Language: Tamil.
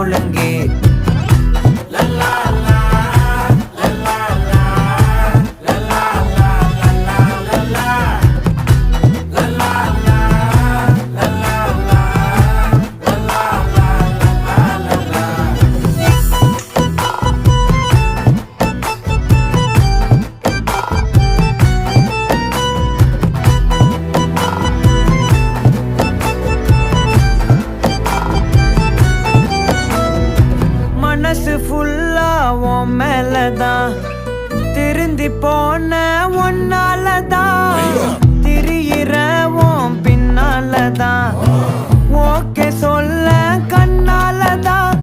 ஒழுங்கு. மனசு ஃபுல்லா உன் மேலதான், திருந்தி போன ஒன்னாலதான், திரியிற உன் பின்னாலதான், ஓகே சொல்ல